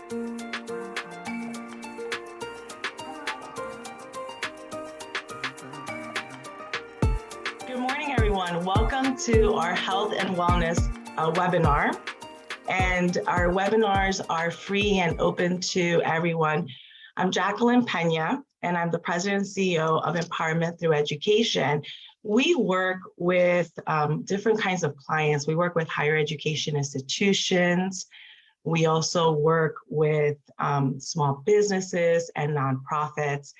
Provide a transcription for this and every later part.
Good morning, everyone. Welcome to our health and wellness webinar. And our webinars are free and open to everyone. I'm Jacqueline Pena, and I'm the President and CEO of Empowerment Through Education. We work with different kinds of clients. We work with higher education institutions. We also work with small businesses and nonprofits.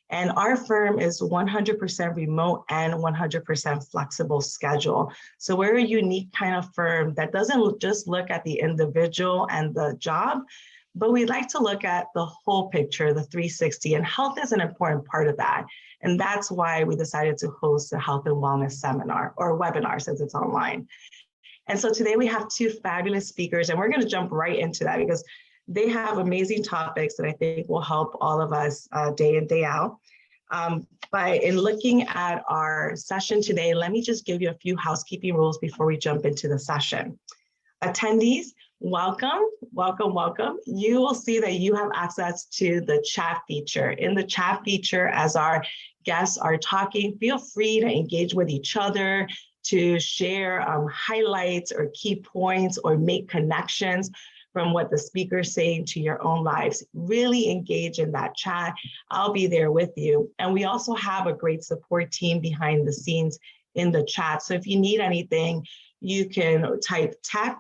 And our firm is 100% remote and 100% flexible schedule. So we're a unique kind of firm that doesn't just look at the individual and the job, but we like to look at the whole picture, the 360, and health is an important part of that. And that's why we decided to host a health and wellness seminar or webinar since it's online. And so today we have two fabulous speakers, and we're going to jump right into that because they have amazing topics that I think will help all of us day in, day out. But in looking at our session today, let me just give you a few housekeeping rules before we jump into the session. Attendees, welcome, welcome, welcome. You will see that you have access to the chat feature. In the chat feature, as our guests are talking, feel free to engage with each other, to share highlights or key points or make connections from what the speaker is saying to your own lives. Really engage in that chat. I'll be there with you. And we also have a great support team behind the scenes in the chat. So if you need anything, you can type tech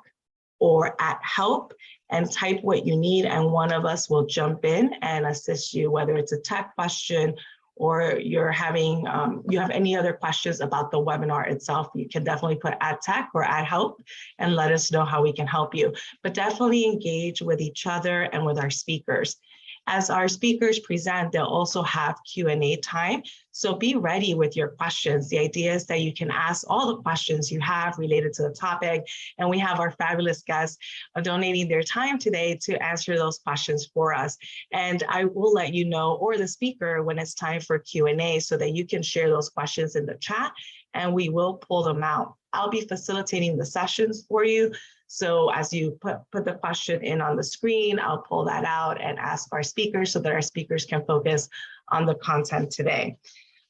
or @help and type what you need, and one of us will jump in and assist you, whether it's a tech question or you're having, you have any other questions about the webinar itself, you can definitely put @tech or @help and let us know how we can help you. But definitely engage with each other and with our speakers. As our speakers present, they'll also have Q&A time. So be ready with your questions. The idea is that you can ask all the questions you have related to the topic. And we have our fabulous guests donating their time today to answer those questions for us. And I will let you know, or the speaker, when it's time for Q&A so that you can share those questions in the chat and we will pull them out. I'll be facilitating the sessions for you. So as you put the question in on the screen, I'll pull that out and ask our speakers so that our speakers can focus on the content today.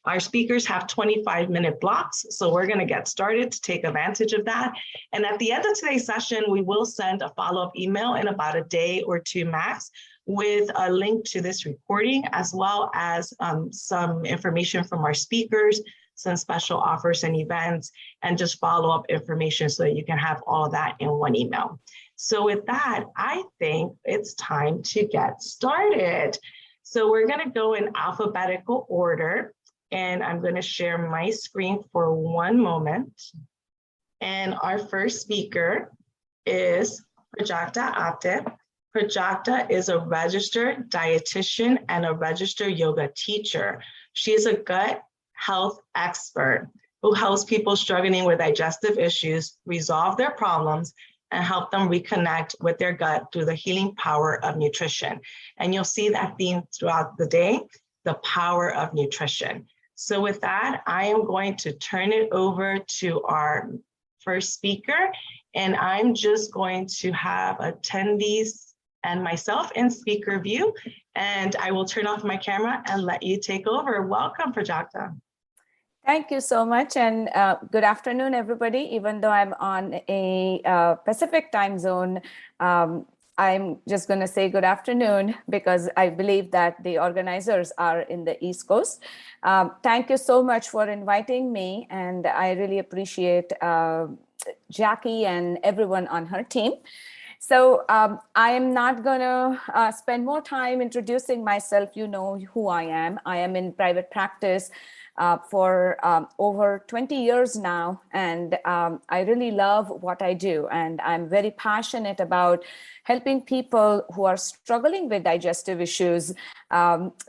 Our speakers have 25-minute blocks, so we're going to get started to take advantage of that. And at the end of today's session, we will send a follow-up email in about a day or two max with a link to this recording, as well as some information from our speakers, some special offers and events, and just follow-up information so that you can have all of that in one email. So with that, I think it's time to get started. So we're going to go in alphabetical order, and I'm going to share my screen for one moment. And our first speaker is Prajakta Apte. Prajakta is a registered dietitian and a registered yoga teacher. She is a gut health expert who helps people struggling with digestive issues resolve their problems and help them reconnect with their gut through the healing power of nutrition. And you'll see that theme throughout the day, the power of nutrition. So with that, I am going to turn it over to our first speaker, and I'm just going to have attendees and myself in speaker view, and I will turn off my camera and let you take over. Welcome, Prajakta. Thank you so much, and good afternoon, everybody. Even though I'm on a Pacific time zone, I'm just going to say good afternoon because I believe that the organizers are in the East Coast. Thank you so much for inviting me, and I really appreciate Jackie and everyone on her team. So I am not going to spend more time introducing myself. You know who I am. I am in private practice for over 20 years now, and I really love what I do, and I'm very passionate about helping people who are struggling with digestive issues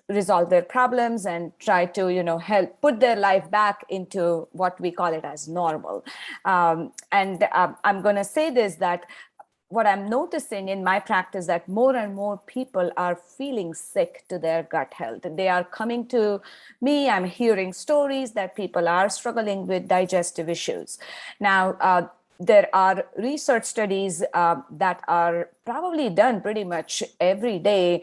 resolve their problems and try to, help put their life back into what we call it as normal. I'm going to say this, that what I'm noticing in my practice that more and more people are feeling sick to their gut health. They are coming to me. I'm hearing stories that people are struggling with digestive issues. Now, there are research studies that are probably done pretty much every day,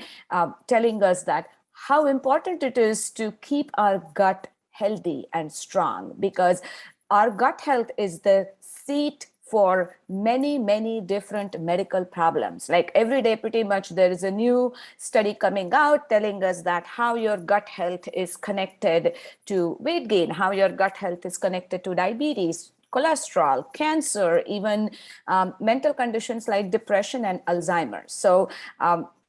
telling us that how important it is to keep our gut healthy and strong, because our gut health is the seat for many, many different medical problems. Like every day, pretty much, there is a new study coming out telling us that how your gut health is connected to weight gain, how your gut health is connected to diabetes, cholesterol, cancer, even mental conditions like depression and Alzheimer's. So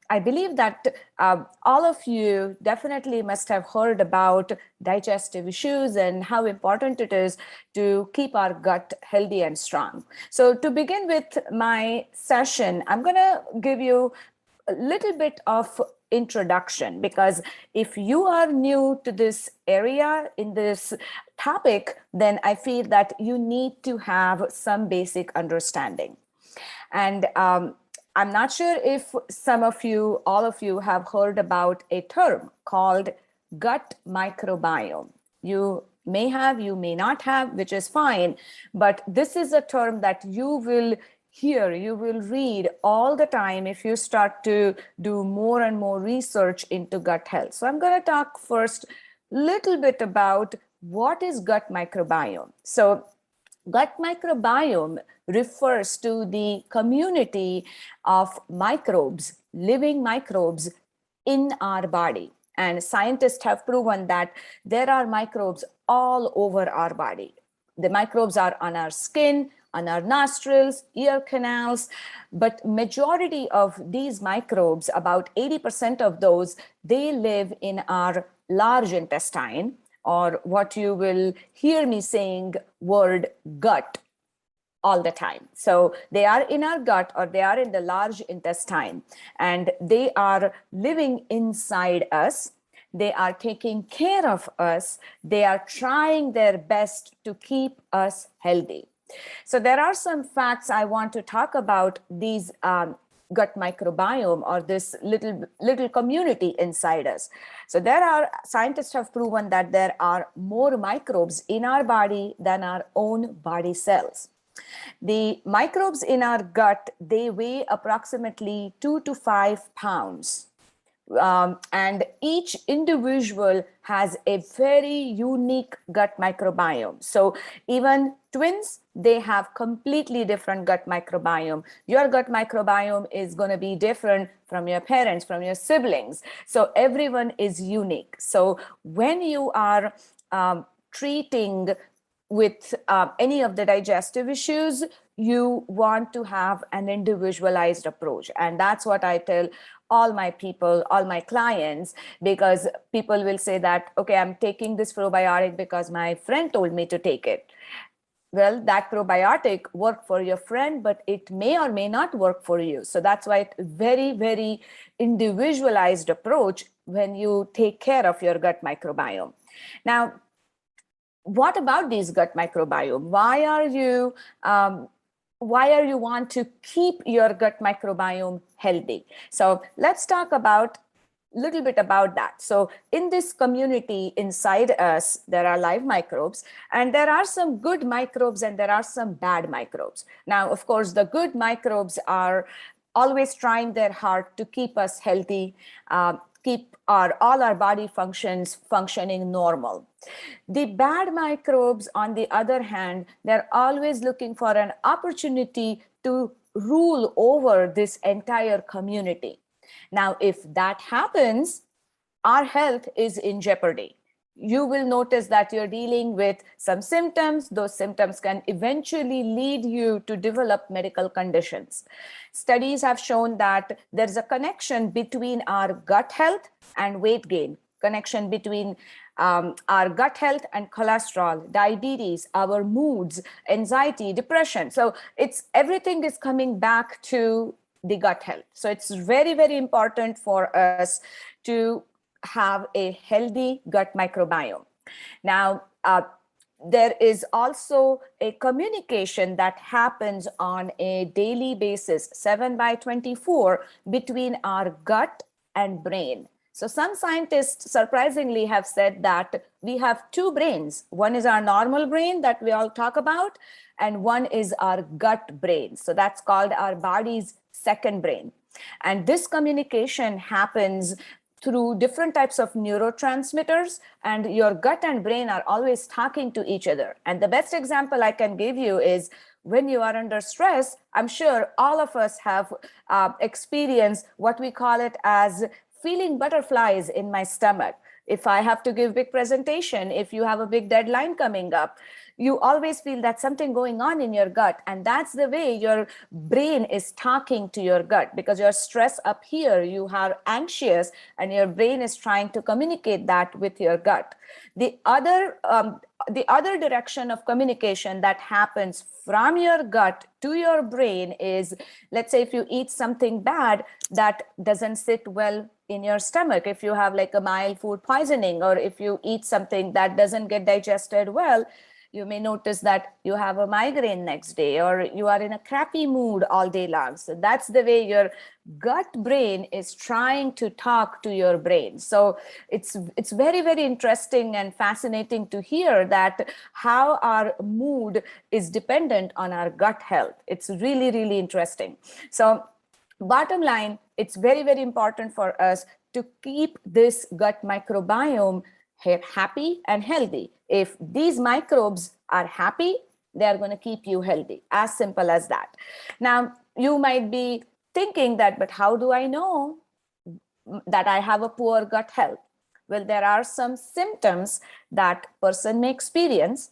I believe that all of you definitely must have heard about digestive issues and how important it is to keep our gut healthy and strong. So to begin with my session, I'm going to give you a little bit of introduction, because if you are new to this area in this topic, then I feel that you need to have some basic understanding. And I'm not sure if some of you, all of you, have heard about a term called gut microbiome. You may have, you may not have, which is fine. But this is a term that you will hear, you will read all the time if you start to do more and more research into gut health. So I'm going to talk first a little bit about what is gut microbiome. So gut microbiome refers to the community of microbes, living microbes in our body. And scientists have proven that there are microbes all over our body. The microbes are on our skin, on our nostrils, ear canals, but majority of these microbes, about 80% of those, they live in our large intestine, or what you will hear me saying word gut all the time. So they are in our gut, or they are in the large intestine, and they are living inside us. They are taking care of us. They are trying their best to keep us healthy. So there are some facts I want to talk about these gut microbiome, or this little community inside us. So scientists have proven that there are more microbes in our body than our own body cells. The microbes in our gut, they weigh approximately 2 to 5 pounds. And each individual has a very unique gut microbiome. So even twins, they have completely different gut microbiome. Your gut microbiome is going to be different from your parents, from your siblings. So everyone is unique. So when you are treating with any of the digestive issues, you want to have an individualized approach. And that's what I tell all my people, all my clients, because people will say that, okay, I'm taking this probiotic because my friend told me to take it. Well, that probiotic worked for your friend, but it may or may not work for you. So that's why it's very, very individualized approach when you take care of your gut microbiome. Now, what about these gut microbiome? Why are you want to keep your gut microbiome healthy? So let's talk about a little bit about that. So in this community inside us, there are live microbes, and there are some good microbes and there are some bad microbes. Now, of course, the good microbes are always trying their hard to keep us healthy, keep all our body functions functioning normal. The bad microbes, on the other hand, they're always looking for an opportunity to rule over this entire community. Now, if that happens, our health is in jeopardy. You will notice that you're dealing with some symptoms. Those symptoms can eventually lead you to develop medical conditions. Studies have shown that there's a connection between our gut health and weight gain, connection between our gut health and cholesterol, diabetes, our moods, anxiety, depression. So everything is coming back to the gut health. So it's very, very important for us to have a healthy gut microbiome. Now, there is also a communication that happens on a daily basis, 7/24, between our gut and brain. So some scientists surprisingly have said that we have two brains. One is our normal brain that we all talk about, and one is our gut brain. So that's called our body's second brain. And this communication happens through different types of neurotransmitters, and your gut and brain are always talking to each other. And the best example I can give you is when you are under stress. I'm sure all of us have experienced what we call it as feeling butterflies in my stomach. If I have to give big presentation, if you have a big deadline coming up, you always feel that something going on in your gut. And that's the way your brain is talking to your gut, because you're stressed up here, you are anxious, and your brain is trying to communicate that with your gut. The other direction of communication that happens from your gut to your brain is, let's say if you eat something bad that doesn't sit well in your stomach, if you have like a mild food poisoning, or if you eat something that doesn't get digested well, you may notice that you have a migraine next day, or you are in a crappy mood all day long. So that's the way your gut brain is trying to talk to your brain. So it's very, very interesting and fascinating to hear that how our mood is dependent on our gut health. It's really, really interesting. So bottom line, it's very, very important for us to keep this gut microbiome happy and healthy. If these microbes are happy, they are going to keep you healthy. As simple as that. Now, you might be thinking that, but how do I know that I have a poor gut health? Well, there are some symptoms that person may experience.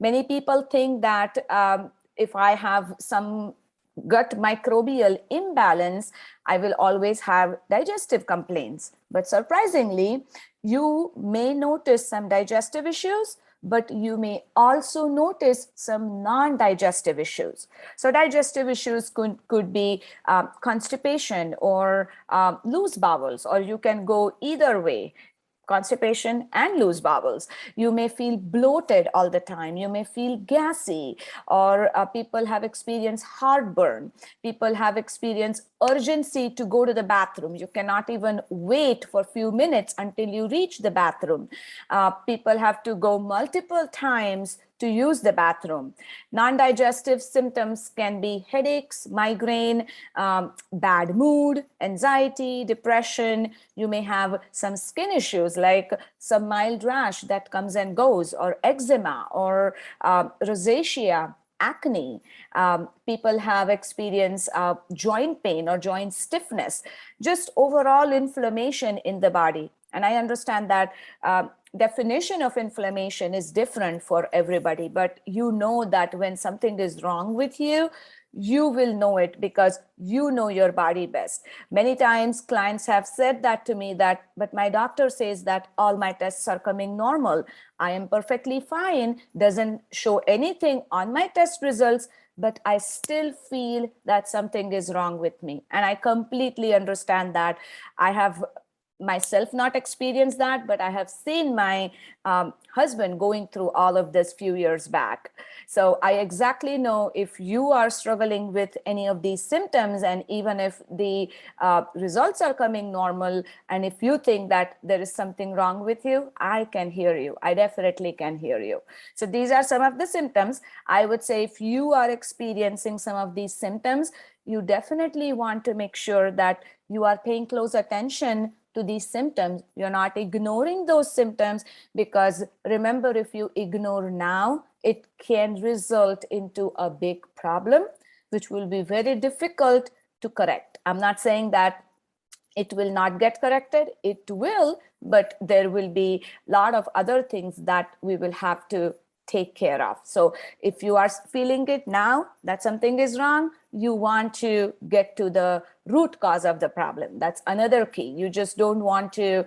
Many people think that if I have some gut microbial imbalance, I will always have digestive complaints. But surprisingly, you may notice some digestive issues, but you may also notice some non-digestive issues. So digestive issues could be constipation or loose bowels, or you can go either way. Constipation and loose bowels. You may feel bloated all the time. You may feel gassy, or people have experienced heartburn. People have experienced urgency to go to the bathroom. You cannot even wait for a few minutes until you reach the bathroom. People have to go multiple times to use the bathroom. Non-digestive symptoms can be headaches, migraine, bad mood, anxiety, depression. You may have some skin issues like some mild rash that comes and goes, or eczema, or rosacea, acne. People have experienced joint pain or joint stiffness, just overall inflammation in the body. And I understand that definition of inflammation is different for everybody, but you know that when something is wrong with you, you will know it because you know your body best. Many times clients have said that to me that, but my doctor says that all my tests are coming normal. I am perfectly fine, doesn't show anything on my test results, but I still feel that something is wrong with me. And I completely understand that. I have myself not experienced that, but I have seen my husband going through all of this few years back. So I exactly know if you are struggling with any of these symptoms, and even if the results are coming normal, and if you think that there is something wrong with you, I can hear you. I definitely can hear you. So these are some of the symptoms. I would say if you are experiencing some of these symptoms, you definitely want to make sure that you are paying close attention to these symptoms. You're not ignoring those symptoms, because remember, if you ignore now, it can result into a big problem, which will be very difficult to correct. I'm not saying that it will not get corrected. It will, but there will be a lot of other things that we will have to take care of. So if you are feeling it now that something is wrong, you want to get to the root cause of the problem. That's another key. You just don't want to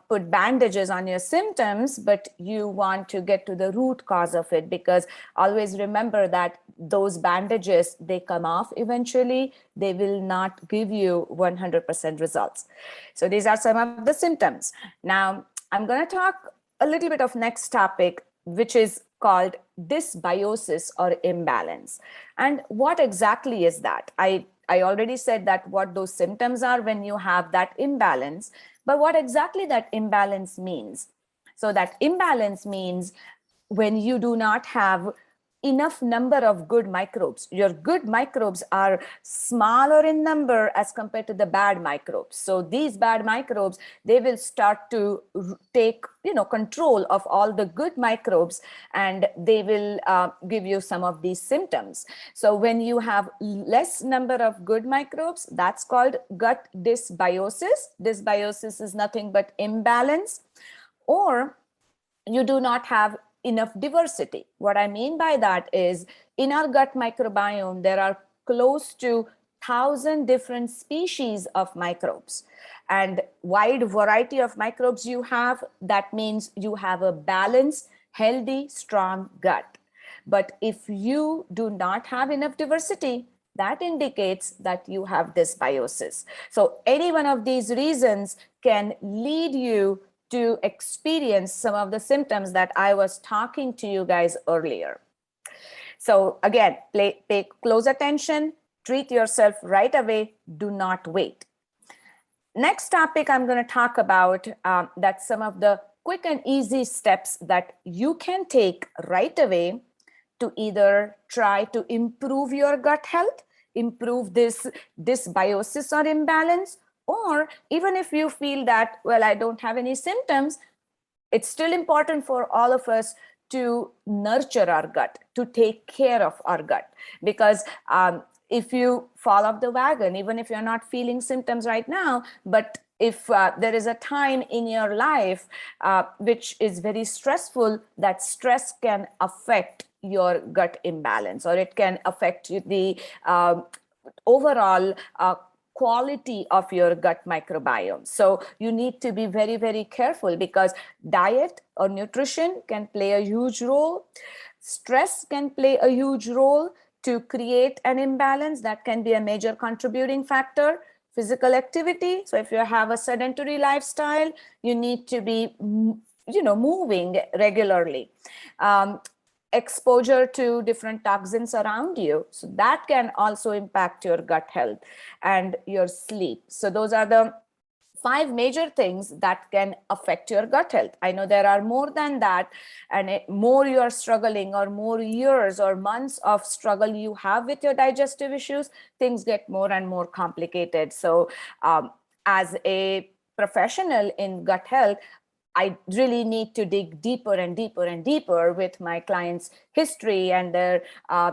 put bandages on your symptoms, but you want to get to the root cause of it, because always remember that those bandages, they come off eventually. They will not give you 100% results. So these are some of the symptoms. Now, I'm going to talk a little bit of next topic, which is called dysbiosis or imbalance. And what exactly is that? I already said that what those symptoms are when you have that imbalance, but what exactly that imbalance means. So that imbalance means when you do not have enough number of good microbes. Your good microbes are smaller in number as compared to the bad microbes. So these bad microbes, they will start to take, control of all the good microbes, and they will give you some of these symptoms. So when you have less number of good microbes, that's called gut dysbiosis. Dysbiosis is nothing but imbalance, or you do not have enough diversity. What I mean by that is, in our gut microbiome, there are close to 1,000 different species of microbes, and wide variety of microbes you have. That means you have a balanced, healthy, strong gut. But if you do not have enough diversity, that indicates that you have dysbiosis. So any one of these reasons can lead you to experience some of the symptoms that I was talking to you guys earlier. So again, pay close attention, treat yourself right away, do not wait. Next topic I'm going to talk about, that's some of the quick and easy steps that you can take right away to either try to improve your gut health, improve this dysbiosis or imbalance, or even if you feel that, well, I don't have any symptoms, it's still important for all of us to nurture our gut, to take care of our gut. Because if you fall off the wagon, even if you're not feeling symptoms right now, but if there is a time in your life which is very stressful, that stress can affect your gut imbalance, or it can affect the overall quality of your gut microbiome. So you need to be very, very careful, because diet or nutrition can play a huge role. Stress can play a huge role to create an imbalance. That can be a major contributing factor. Physical activity. So if you have a sedentary lifestyle, you need to be, moving regularly. Exposure to different toxins around you. So that can also impact your gut health and your sleep. So those are the 5 major things that can affect your gut health. I know there are more than that, and more you are struggling, or more years or months of struggle you have with your digestive issues, things get more and more complicated. So as a professional in gut health, I really need to dig deeper and deeper and deeper with my clients' history and their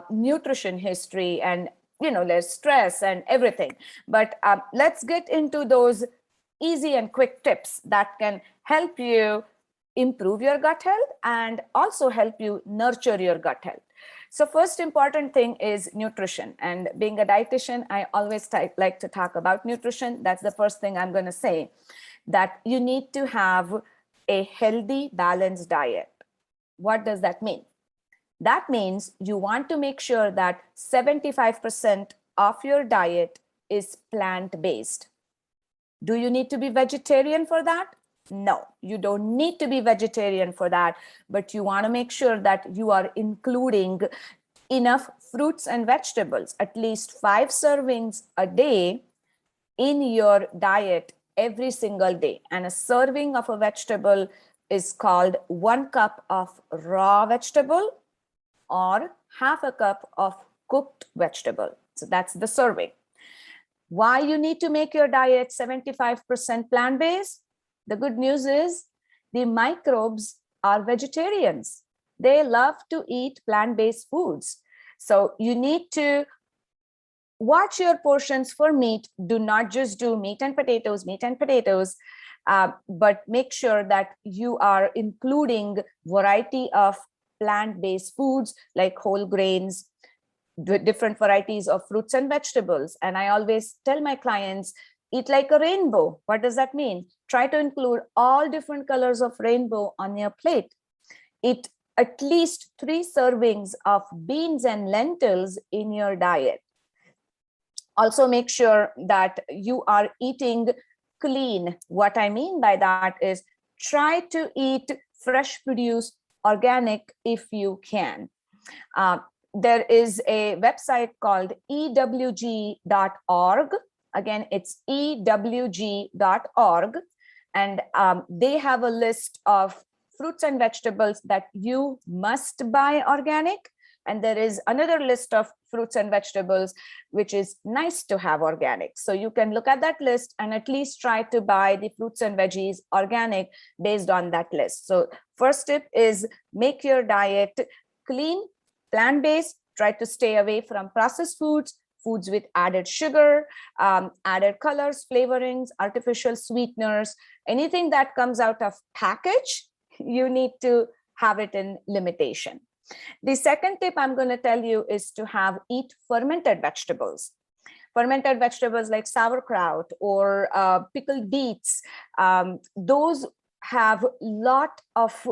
nutrition history, and their stress and everything. But let's get into those easy and quick tips that can help you improve your gut health and also help you nurture your gut health. So first important thing is nutrition. And being a dietitian, I always like to talk about nutrition. That's the first thing I'm going to say, that you need to have a healthy, balanced diet. What does that mean? That means you want to make sure that 75% of your diet is plant-based. Do you need to be vegetarian for that? No, you don't need to be vegetarian for that, but you want to make sure that you are including enough fruits and vegetables, at least 5 servings a day in your diet every single day. And a serving of a vegetable is called 1 cup of raw vegetable or half a cup of cooked vegetable. So that's the serving. Why you need to make your diet 75% plant-based? The good news is the microbes are vegetarians. They love to eat plant-based foods. So you need to watch your portions for meat. Do not just do meat and potatoes, but make sure that you are including variety of plant-based foods like whole grains, different varieties of fruits and vegetables. And I always tell my clients, eat like a rainbow. What does that mean? Try to include all different colors of rainbow on your plate. Eat at least 3 servings of beans and lentils in your diet. Also make sure that you are eating clean. What I mean by that is try to eat fresh produce, organic if you can. There is a website called ewg.org. Again, it's ewg.org. And they have a list of fruits and vegetables that you must buy organic, And there is another list of fruits and vegetables, which is nice to have organic. So you can look at that list and at least try to buy the fruits and veggies organic based on that list. So first tip is make your diet clean, plant-based, try to stay away from processed foods, foods with added sugar, added colors, flavorings, artificial sweeteners, anything that comes out of package, you need to have it in limitation. The second tip I'm going to tell you is to eat fermented vegetables. Fermented vegetables like sauerkraut or pickled beets, those have a lot of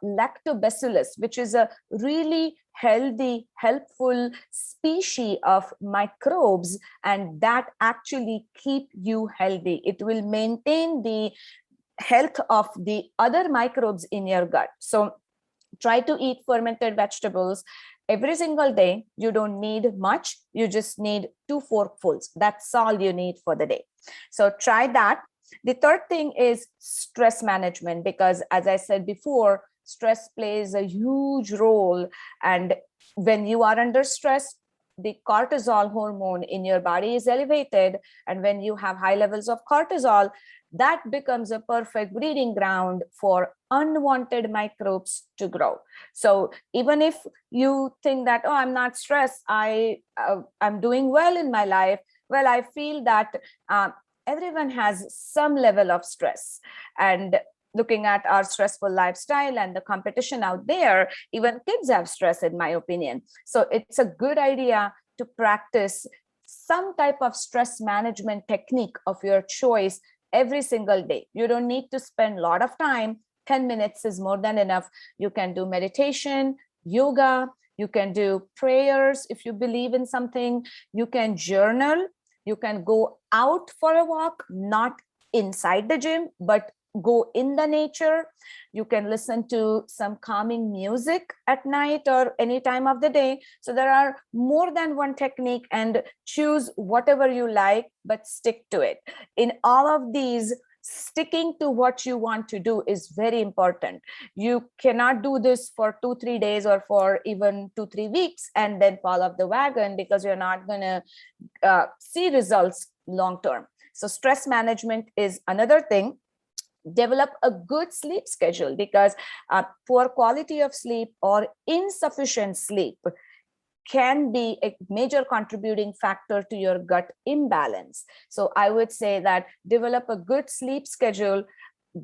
lactobacillus, which is a really healthy, helpful species of microbes, and that actually keep you healthy. It will maintain the health of the other microbes in your gut. So try to eat fermented vegetables every single day. You don't need much. You just need 2 forkfuls. That's all you need for the day. So try that. The third thing is stress management, because as I said before, stress plays a huge role. And when you are under stress, the cortisol hormone in your body is elevated. And when you have high levels of cortisol, that becomes a perfect breeding ground for unwanted microbes to grow. So even if you think that, oh, I'm not stressed, I'm doing well in my life. Well, I feel that everyone has some level of stress. And looking at our stressful lifestyle and the competition out there, even kids have stress, in my opinion. So it's a good idea to practice some type of stress management technique of your choice every single day. You don't need to spend a lot of time. 10 minutes is more than enough. You can do meditation, yoga, you can do prayers if you believe in something, you can journal, you can go out for a walk, not inside the gym, but go in the nature. You can listen to some calming music at night or any time of the day. So there are more than one technique, and choose whatever you like, but stick to it. In all of these, sticking to what you want to do is very important. You cannot do this for 2-3 days or for even 2-3 weeks and then fall off the wagon, because you're not going to see results long term. So stress management is another thing. Develop a good sleep schedule, because poor quality of sleep or insufficient sleep can be a major contributing factor to your gut imbalance. So I would say that develop a good sleep schedule,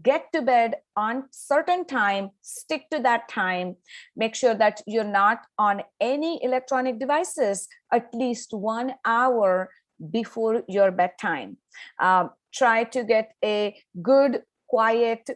get to bed on certain time, stick to that time, make sure that you're not on any electronic devices at least 1 hour before your bedtime. Try to get a good, quiet,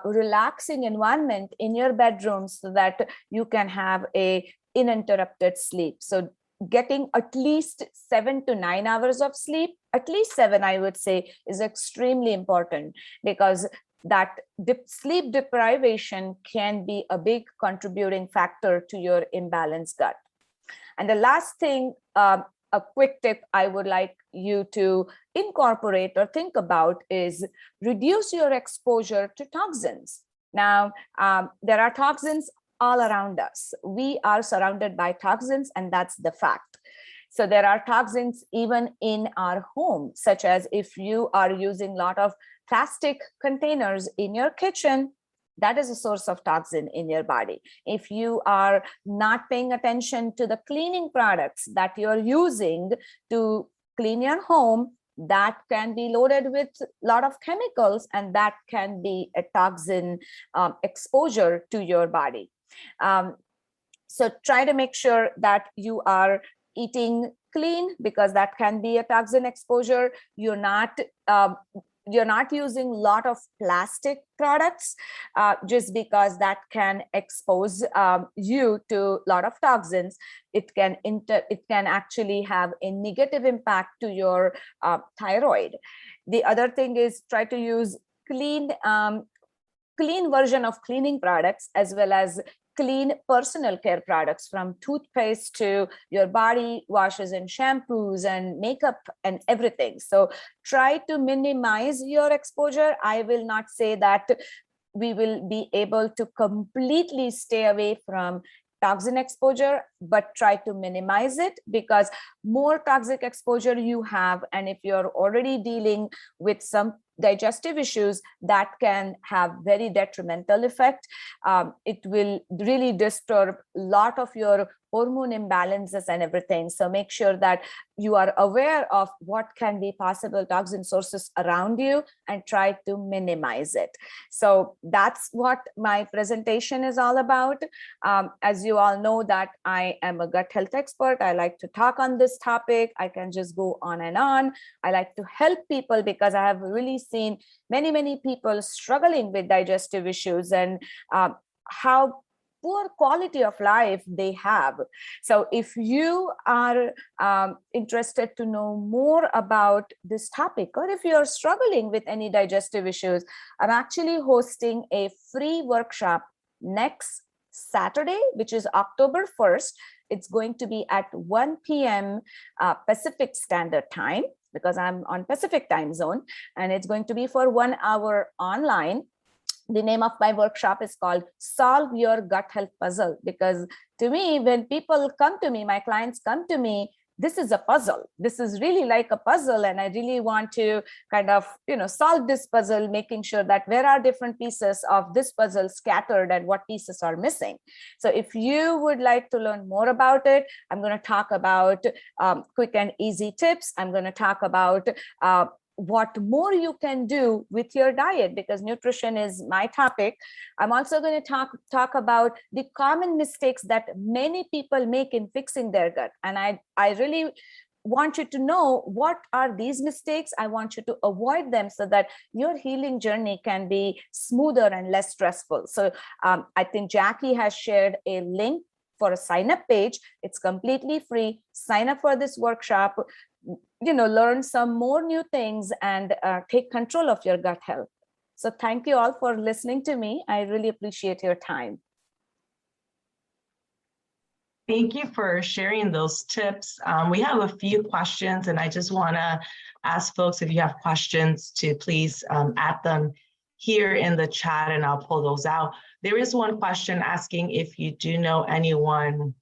relaxing environment in your bedroom so that you can have a uninterrupted sleep. So getting at least 7 to 9 hours of sleep, at least 7, I would say, is extremely important, because that sleep deprivation can be a big contributing factor to your imbalanced gut. And the last thing, a quick tip I would like you to incorporate or think about is reduce your exposure to toxins. Now, there are toxins all around us. We are surrounded by toxins, and that's the fact. So there are toxins even in our home, such as if you are using a lot of plastic containers in your kitchen, that is a source of toxin in your body. If you are not paying attention to the cleaning products that you're using to clean your home, that can be loaded with a lot of chemicals, and that can be a toxin exposure to your body. So try to make sure that you are eating clean, because that can be a toxin exposure. You're not using a lot of plastic products, just because that can expose you to a lot of toxins. It can actually have a negative impact to your thyroid. The other thing is try to use clean version of cleaning products, as well as clean personal care products, from toothpaste to your body washes and shampoos and makeup and everything. So try to minimize your exposure. I will not say that we will be able to completely stay away from toxin exposure, but try to minimize it, because more toxic exposure you have, and if you're already dealing with some digestive issues, that can have very detrimental effect. It will really disturb a lot of your hormone imbalances and everything. So make sure that you are aware of what can be possible toxin sources around you and try to minimize it. So that's what my presentation is all about. As you all know that I am a gut health expert. I like to talk on this topic. I can just go on and on. I like to help people because I have really seen many people struggling with digestive issues and how poor quality of life they have. So if you are interested to know more about this topic, or if you're struggling with any digestive issues, I'm actually hosting a free workshop next Saturday, which is October 1st. It's going to be at 1 p.m. Pacific Standard Time, because I'm on Pacific time zone, and it's going to be for 1 hour online. The name of my workshop is called Solve Your Gut Health Puzzle, because to me, when people come to me, my clients come to me, this is a puzzle. This is really like a puzzle. And I really want to kind of, solve this puzzle, making sure that where are different pieces of this puzzle scattered and what pieces are missing. So if you would like to learn more about it, I'm going to talk about quick and easy tips. I'm going to talk about what more you can do with your diet, because nutrition is my topic. I'm also going to talk about the common mistakes that many people make in fixing their gut. And I really want you to know what are these mistakes. I want you to avoid them so that your healing journey can be smoother and less stressful. So I think Jackie has shared a link for a sign up page. It's completely free. Sign up for this workshop, learn some more new things and take control of your gut health. So thank you all for listening to me. I really appreciate your time. Thank you for sharing those tips. We have a few questions, and I just want to ask folks, if you have questions, to please add them here in the chat, and I'll pull those out. There is one question asking if you do know anyone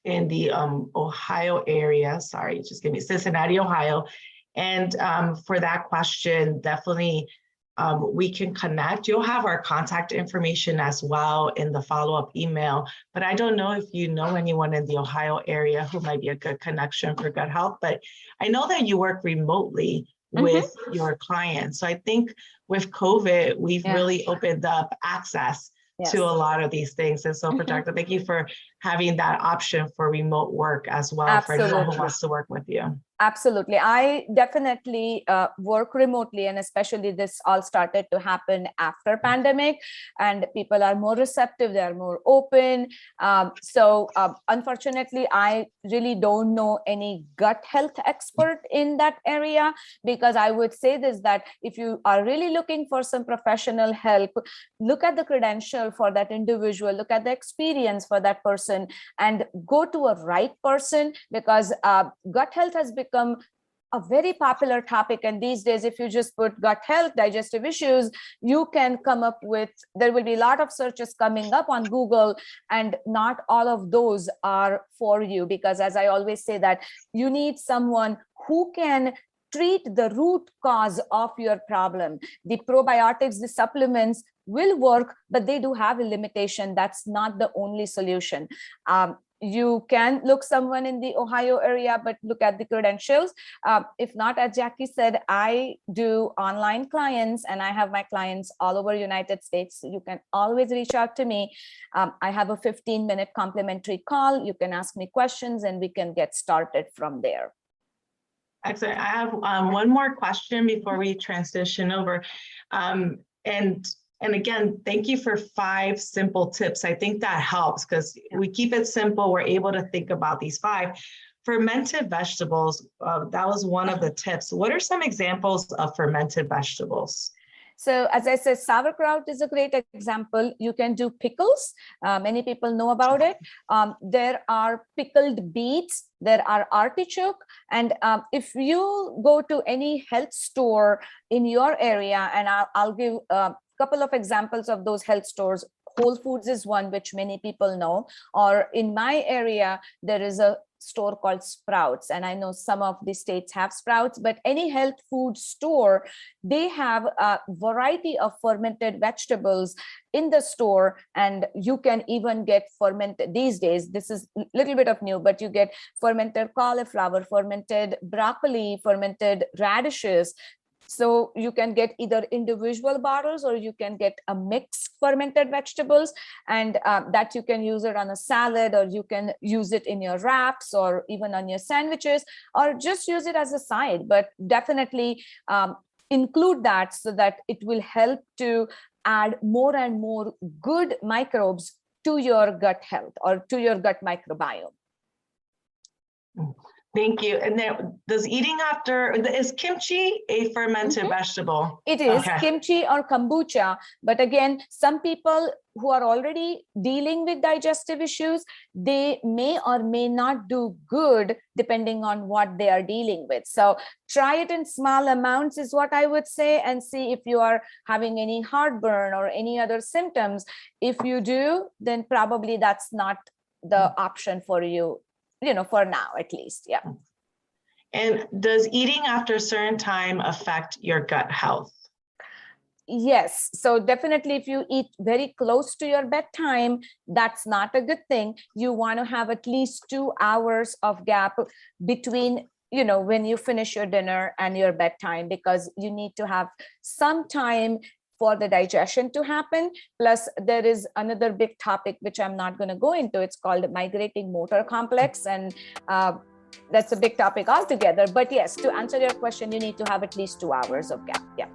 in the Ohio area. Sorry, just give me Cincinnati, Ohio. And for that question, definitely we can connect. You'll have our contact information as well in the follow-up email, but I don't know if you know anyone in the Ohio area who might be a good connection for gut health, but I know that you work remotely with your clients. So I think with COVID, we've really opened up access to a lot of these things. And so Prajakta, thank you for having that option for remote work as well. Absolutely. For anyone who wants to work with you. Absolutely. I definitely work remotely, and especially this all started to happen after pandemic, and people are more receptive, they are more open. So unfortunately, I really don't know any gut health expert in that area, because I would say this, that if you are really looking for some professional help, look at the credential for that individual, look at the experience for that person, and go to a right person, because gut health has become a very popular topic. And these days, if you just put gut health, digestive issues, you can come up with, there will be a lot of searches coming up on Google, and not all of those are for you, because as I always say, that you need someone who can treat the root cause of your problem. The probiotics, the supplements will work, but they do have a limitation. That's not the only solution. You can look someone in the Ohio area, but look at the credentials. If not, as Jackie said, I do online clients, and I have my clients all over United States. You can always reach out to me. I have a 15-minute complimentary call. You can ask me questions, and we can get started from there. Excellent. I have one more question before we transition over. And again, thank you for 5 simple tips. I think that helps, because we keep it simple. We're able to think about these 5. Fermented vegetables, that was one of the tips. What are some examples of fermented vegetables? So as I said, sauerkraut is a great example. You can do pickles. Many people know about it. There are pickled beets. There are artichoke. And if you go to any health store in your area, and I'll give couple of examples of those health stores. Whole Foods is one which many people know, or in my area, there is a store called Sprouts, and I know some of the states have Sprouts, but any health food store, they have a variety of fermented vegetables in the store, and you can even get fermented these days. This is a little bit of new, but you get fermented cauliflower, fermented broccoli, fermented radishes. So you can get either individual bottles or you can get a mixed fermented vegetables, and that you can use it on a salad, or you can use it in your wraps or even on your sandwiches, or just use it as a side. But definitely include that so that it will help to add more and more good microbes to your gut health or to your gut microbiome. Thank you. And then does eating after, is kimchi a fermented vegetable? It is kimchi or kombucha. But again, some people who are already dealing with digestive issues, they may or may not do good depending on what they are dealing with. So try it in small amounts is what I would say, and see if you are having any heartburn or any other symptoms. If you do, then probably that's not the option for you, for now, at least. Yeah. And does eating after a certain time affect your gut health? Yes. So definitely if you eat very close to your bedtime, that's not a good thing. You want to have at least 2 hours of gap between, when you finish your dinner and your bedtime, because you need to have some time for the digestion to happen. Plus, there is another big topic, which I'm not going to go into. It's called migrating motor complex. And that's a big topic altogether. But yes, to answer your question, you need to have at least 2 hours of gap. Yeah.